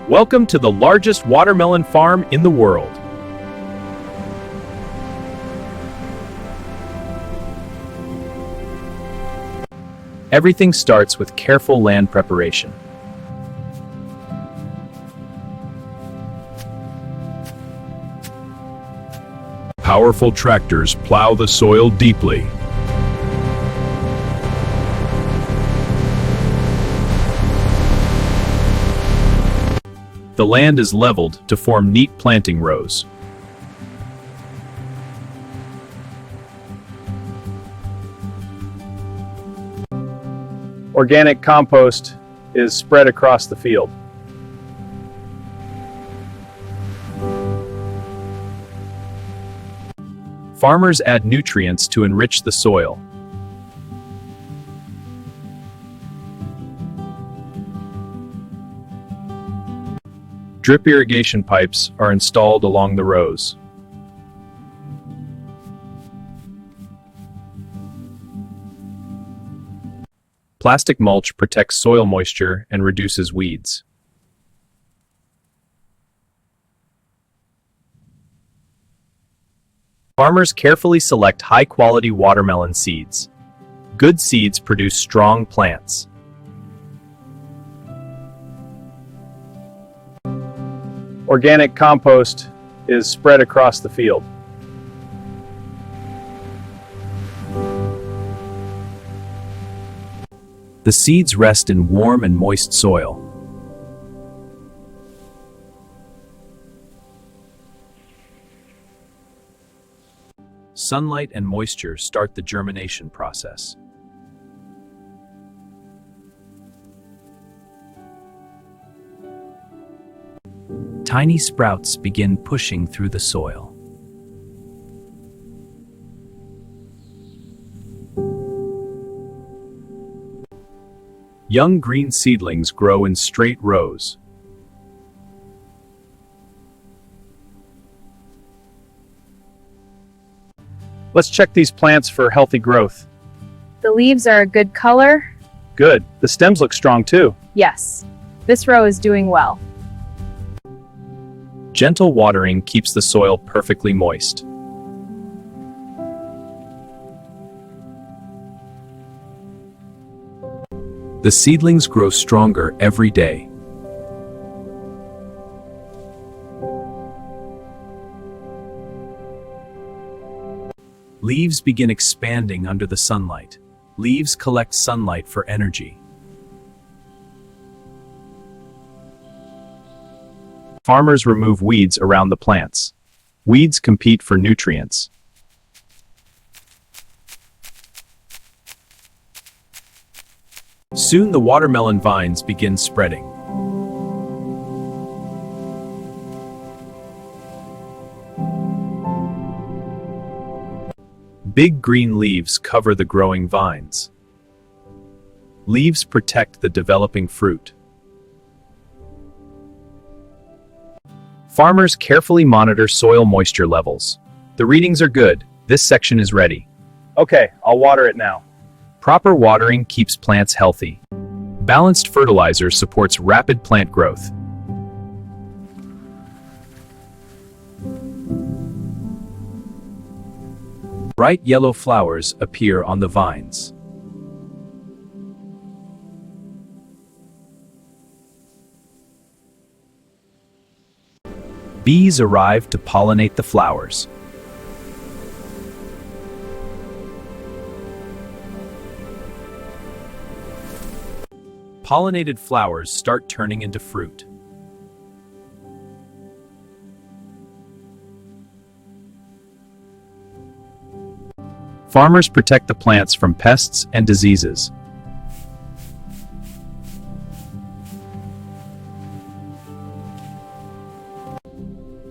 Welcome to the largest watermelon farm in the world. Everything starts with careful land preparation. Powerful tractors plow the soil deeply. The land is leveled to form neat planting rows. Organic compost is spread across the field. Farmers add nutrients to enrich the soil. Drip irrigation pipes are installed along the rows. Plastic mulch protects soil moisture and reduces weeds. Farmers carefully select high-quality watermelon seeds. Good seeds produce strong plants. Organic compost is spread across the field. The seeds rest in warm and moist soil. Sunlight and moisture start the germination process. Tiny sprouts begin pushing through the soil. Young green seedlings grow in straight rows. Let's check these plants for healthy growth. The leaves are a good color. Good. The stems look strong too. Yes, this row is doing well. Gentle watering keeps the soil perfectly moist. The seedlings grow stronger every day. Leaves begin expanding under the sunlight. Leaves collect sunlight for energy. Farmers remove weeds around the plants. Weeds compete for nutrients. Soon the watermelon vines begin spreading. Big green leaves cover the growing vines. Leaves protect the developing fruit. Farmers carefully monitor soil moisture levels. The readings are good. This section is ready. Okay, I'll water it now. Proper watering keeps plants healthy. Balanced fertilizer supports rapid plant growth. Bright yellow flowers appear on the vines. Bees arrive to pollinate the flowers. Pollinated flowers start turning into fruit. Farmers protect the plants from pests and diseases.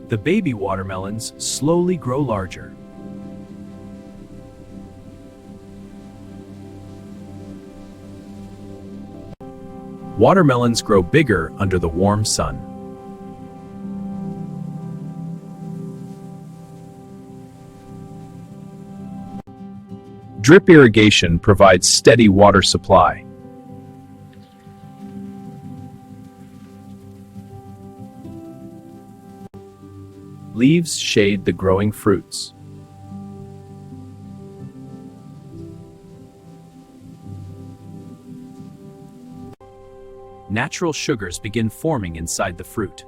The baby watermelons slowly grow larger. Watermelons grow bigger under the warm sun. Drip irrigation provides steady water supply. Leaves shade the growing fruits. Natural sugars begin forming inside the fruit.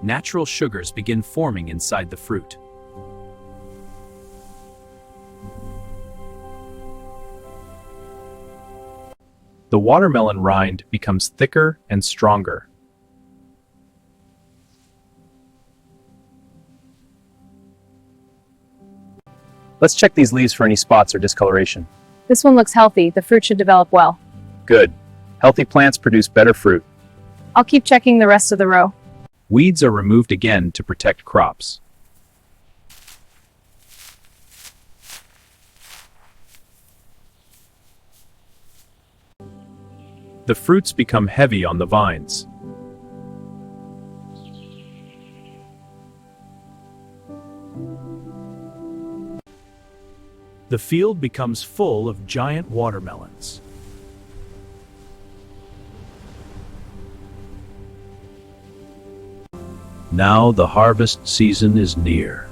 Natural sugars begin forming inside the fruit. The watermelon rind becomes thicker and stronger. Let's check these leaves for any spots or discoloration. This one looks healthy. The fruit should develop well. Good. Healthy plants produce better fruit. I'll keep checking the rest of the row. Weeds are removed again to protect crops. The fruits become heavy on the vines. The field becomes full of giant watermelons. Now the harvest season is near.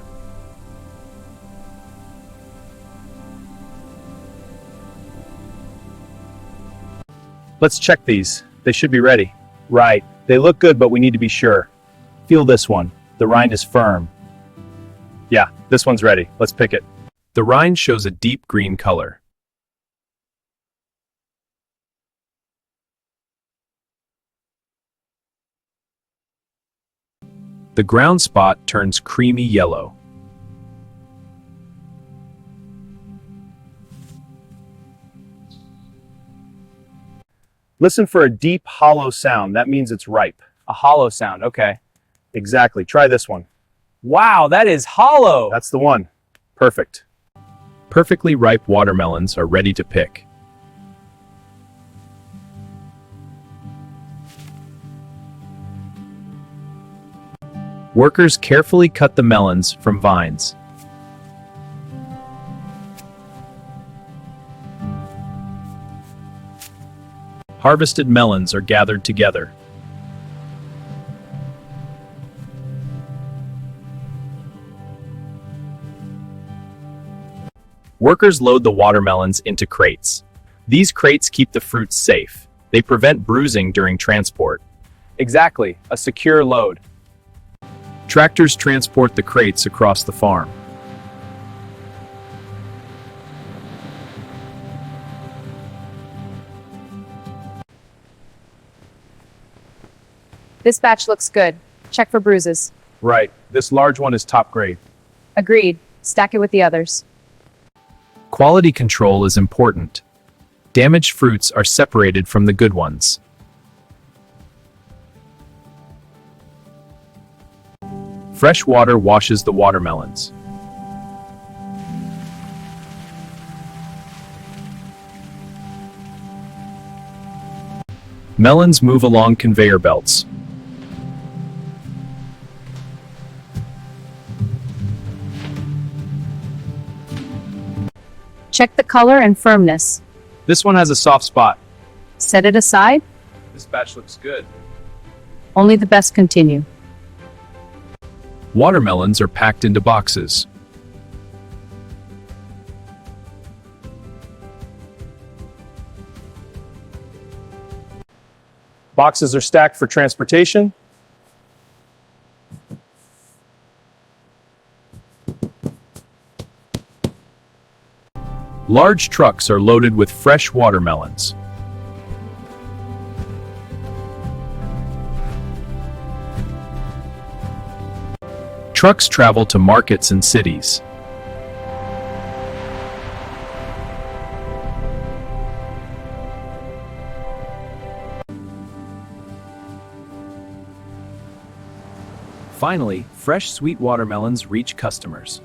Let's check these. They should be ready. Right. They look good, but we need to be sure. Feel this one. The rind is firm. Yeah, this one's ready. Let's pick it. The rind shows a deep green color. The ground spot turns creamy yellow. Listen for a deep, hollow sound. That means it's ripe. A hollow sound, okay. Exactly. Try this one. Wow, that is hollow! That's the one. Perfect. Perfectly ripe watermelons are ready to pick. Workers carefully cut the melons from vines. Harvested melons are gathered together. Workers load the watermelons into crates. These crates keep the fruits safe. They prevent bruising during transport. Exactly, a secure load. Tractors transport the crates across the farm. This batch looks good. Check for bruises. Right. This large one is top grade. Agreed. Stack it with the others. Quality control is important. Damaged fruits are separated from the good ones. Fresh water washes the watermelons. Melons move along conveyor belts. Check the color and firmness. This one has a soft spot. Set it aside. This batch looks good. Only the best continue. Watermelons are packed into boxes. Boxes are stacked for transportation. Large trucks are loaded with fresh watermelons. Trucks travel to markets and cities. Finally, fresh sweet watermelons reach customers.